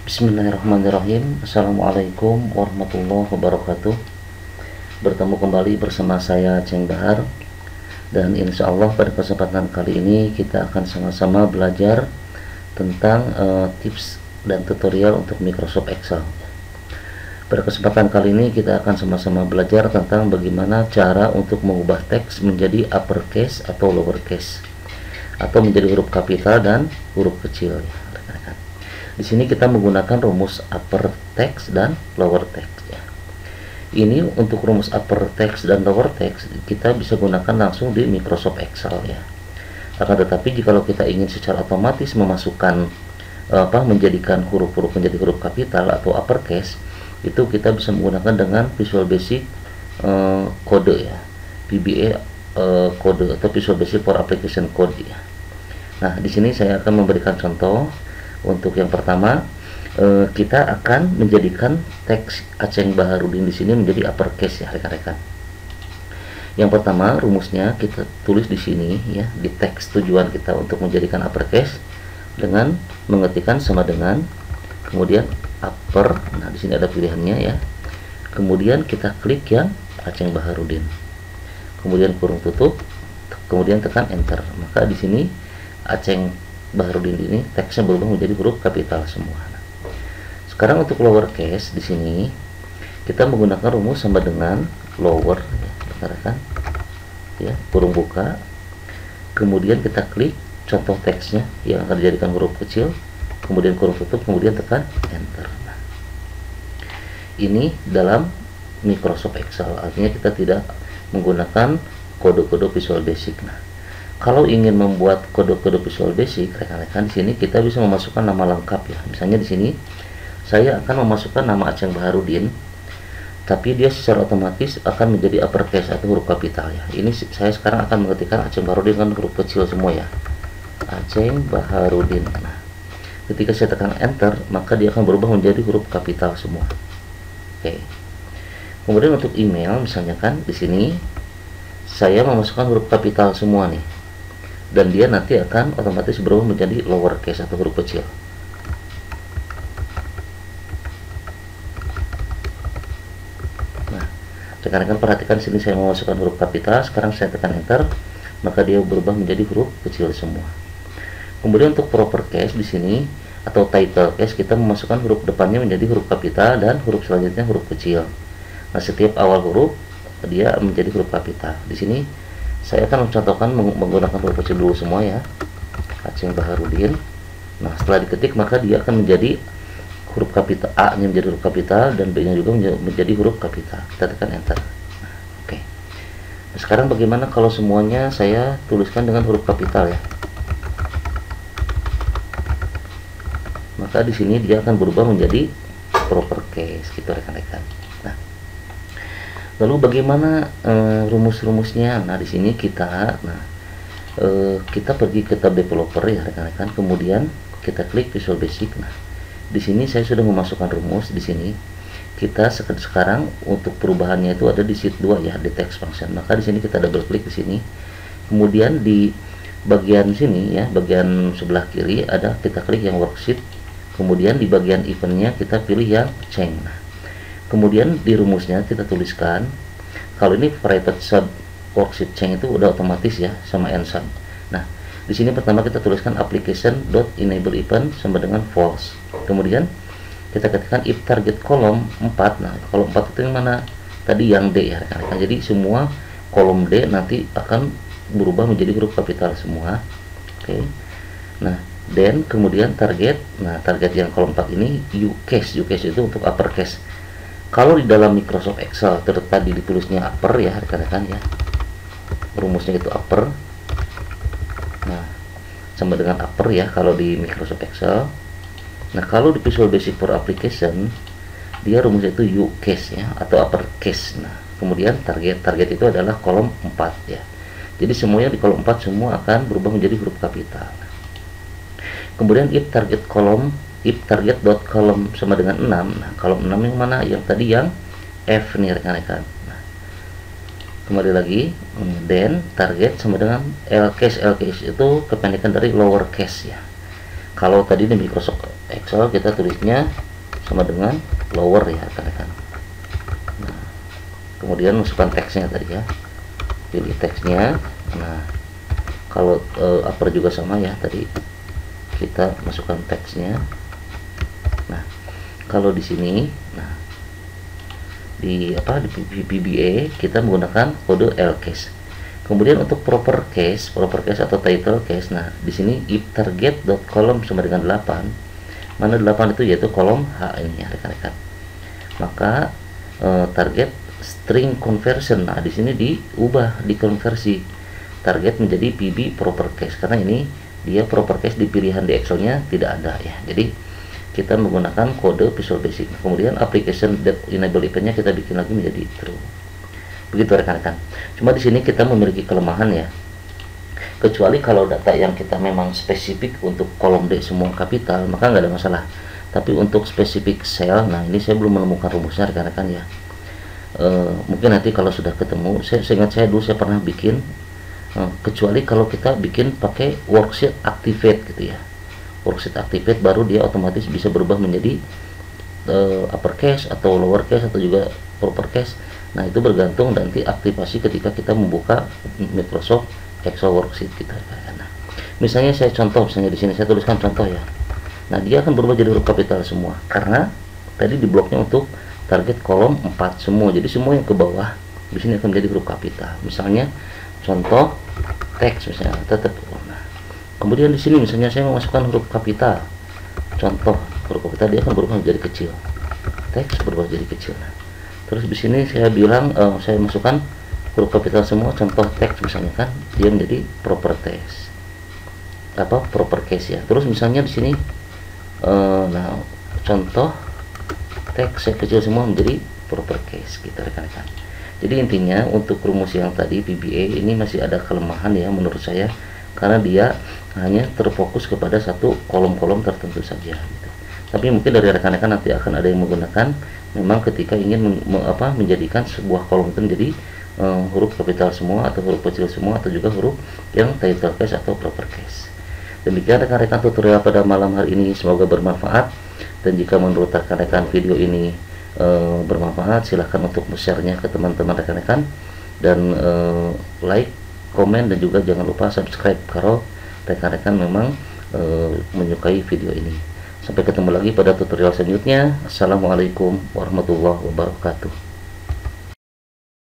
Bismillahirrahmanirrahim. Assalamualaikum warahmatullahi wabarakatuh. Bertemu kembali bersama saya Ceng Bahar. Dan insya Allah pada kesempatan kali ini kita akan sama-sama belajar tentang tips dan tutorial untuk Microsoft Excel. Pada kesempatan kali ini kita akan sama-sama belajar tentang bagaimana cara untuk mengubah teks menjadi uppercase atau lowercase, atau menjadi huruf kapital dan huruf kecil. Di sini kita menggunakan rumus upper text dan lower text ya. Ini untuk rumus upper text dan lower text kita bisa gunakan langsung di Microsoft Excel ya. Akan tetapi jika kita ingin secara otomatis memasukkan menjadikan huruf-huruf menjadi huruf kapital atau uppercase, itu kita bisa menggunakan dengan Visual Basic kode ya, VBA kode atau Visual Basic for Application Code ya. Nah, di sini saya akan memberikan contoh. Untuk yang pertama, kita akan menjadikan teks Aceng Baharudin di sini menjadi uppercase ya rekan-rekan. Yang pertama, rumusnya kita tulis di sini ya, di teks tujuan kita untuk menjadikan uppercase dengan mengetikkan sama dengan, kemudian upper. Nah, di sini ada pilihannya ya. Kemudian kita klik yang Aceng Baharudin. Kemudian kurung tutup, kemudian tekan enter. Maka di sini Aceng Baharudin ini teksnya berubah menjadi huruf kapital semua. Nah, sekarang untuk lowercase di sini kita menggunakan rumus sama dengan lower ya, rekan-rekan. Ya, kurung buka. Kemudian kita klik contoh teksnya yang akan dijadikan huruf kecil, kemudian kurung tutup, kemudian tekan enter. Nah, ini dalam Microsoft Excel, artinya kita tidak menggunakan kode-kode Visual Basic. Nah, kalau ingin membuat kode-kode Visual Basic, rekan-rekan, di sini kita bisa memasukkan nama lengkap ya. Misalnya di sini saya akan memasukkan nama Aceng Baharudin, tapi dia secara otomatis akan menjadi uppercase atau huruf kapital ya. Ini saya sekarang akan mengetikkan Aceng Baharudin dengan huruf kecil semua ya. Aceng Baharudin. Nah, ketika saya tekan enter, maka dia akan berubah menjadi huruf kapital semua. Oke. Kemudian untuk email, misalnya kan di sini saya memasukkan huruf kapital semua nih, dan dia nanti akan otomatis berubah menjadi lowercase atau huruf kecil. Nah, rekan-rekan perhatikan sini saya memasukkan huruf kapital, sekarang saya tekan enter, maka dia berubah menjadi huruf kecil semua. Kemudian untuk proper case di sini atau title case, kita memasukkan huruf depannya menjadi huruf kapital dan huruf selanjutnya huruf kecil. Nah, setiap awal huruf dia menjadi huruf kapital. Di sini saya akan mencontohkan menggunakan huruf kecil dulu semua ya, Aceng Baharudin. Nah, setelah diketik maka dia akan menjadi huruf kapital, A nya menjadi huruf kapital dan B nya juga menjadi huruf kapital. Kita tekan enter. Nah, oke. Nah, sekarang bagaimana kalau semuanya saya tuliskan dengan huruf kapital ya? Maka di sini dia akan berubah menjadi proper case gitu rekan-rekan. Nah, lalu bagaimana rumus-rumusnya? Nah, di sini kita kita pergi ke tab developer ya rekan-rekan, kemudian kita klik Visual Basic. Nah, di sini saya sudah memasukkan rumus. Di sini kita sekarang untuk perubahannya itu ada di sheet 2 ya, di text function. Maka di sini kita double klik di sini. Kemudian di bagian sini ya, bagian sebelah kiri ada, kita klik yang worksheet. Kemudian di bagian eventnya kita pilih yang change. Nah, kemudian di rumusnya kita tuliskan, kalau ini private sub worksheet change itu udah otomatis ya sama ensub. Nah, di sini pertama kita tuliskan application.enable event sama dengan false. Kemudian kita ketikkan if target kolom 4. Nah, kolom 4 itu yang mana? Tadi yang D ya rekan-rekan. Jadi semua kolom D nanti akan berubah menjadi huruf kapital semua. Oke. Nah, then kemudian target. Nah, target yang kolom 4 ini ucase. Ucase itu untuk uppercase. Kalau di dalam Microsoft Excel tadi ditulisnya upper ya rekan-rekan ya, rumusnya itu upper. Nah, sama dengan upper ya kalau di Microsoft Excel. Nah, kalau di Visual Basic for Application dia rumusnya itu ucase ya atau uppercase. Nah, kemudian target itu adalah kolom 4 ya. Jadi semuanya di kolom 4 semua akan berubah menjadi huruf kapital. Kemudian if target column sama dengan 6. Nah, kolom 6 yang mana? Yang tadi yang F nih rekan-rekan. Nah, kembali lagi, then target sama dengan LCase. LCase itu kependekan dari lower case ya. Kalau tadi di Microsoft Excel kita tulisnya sama dengan lower ya rekan-rekan. Nah, kemudian masukkan teksnya tadi ya, pilih teksnya. Nah, kalau upper juga sama ya, tadi kita masukkan teksnya. Nah, kalau di sini, nah di VBA kita menggunakan kode LCase. Kemudian untuk proper case atau title case, nah di sini if target.column sama dengan 8, mana 8 itu yaitu kolom H ini ya rekan-rekan. Maka target string conversion, nah di sini diubah, dikonversi target menjadi PB proper case, karena ini dia proper case di pilihan di Excelnya tidak ada ya. Jadi kita menggunakan kode Visual Basic. Kemudian application that enable eventnya kita bikin lagi menjadi true. Begitu rekan-rekan. Cuma di sini kita memiliki kelemahan ya. Kecuali kalau data yang kita memang spesifik untuk kolom D semua kapital, maka nggak ada masalah. Tapi untuk spesifik sel, nah ini saya belum menemukan rumusnya rekan-rekan ya. Mungkin nanti kalau sudah ketemu, saya ingat saya dulu saya pernah bikin. Kecuali kalau kita bikin pakai worksheet activate gitu ya. Worksheet activate baru dia otomatis bisa berubah menjadi uppercase atau lowercase atau juga propercase. Nah, itu bergantung nanti aktivasi ketika kita membuka Microsoft Excel worksheet kita. Nah, misalnya saya contoh, misalnya di sini saya tuliskan contoh ya. Nah, dia akan berubah jadi huruf kapital semua karena tadi di bloknya untuk target kolom 4 semua. Jadi semua yang ke bawah di sini akan menjadi huruf kapital. Misalnya contoh teks misalnya tetap. Nah, kemudian di sini misalnya saya memasukkan huruf kapital. Contoh huruf kapital dia akan berubah menjadi kecil. Teks berubah jadi kecil. Nah, terus di sini saya bilang saya masukkan huruf kapital semua, contoh teks misalnya kan dia menjadi proper text proper case ya. Terus misalnya di sini nah contoh teks saya kecil semua menjadi proper case gitu rekan-rekan. Jadi intinya untuk rumus yang tadi VBA ini masih ada kelemahan ya menurut saya, karena dia hanya terfokus kepada satu kolom-kolom tertentu saja gitu. Tapi mungkin dari rekan-rekan nanti akan ada yang menggunakan memang ketika ingin menjadikan sebuah kolom itu menjadi huruf kapital semua atau huruf kecil semua atau juga huruf yang title case atau proper case. Demikian rekan-rekan tutorial pada malam hari ini, semoga bermanfaat. Dan jika menurut rekan-rekan video ini bermanfaat, silahkan untuk share-nya ke teman-teman rekan-rekan dan like, komen, dan juga jangan lupa subscribe kalau rekan-rekan memang menyukai video ini. Sampai ketemu lagi pada tutorial selanjutnya. Assalamualaikum warahmatullahi wabarakatuh.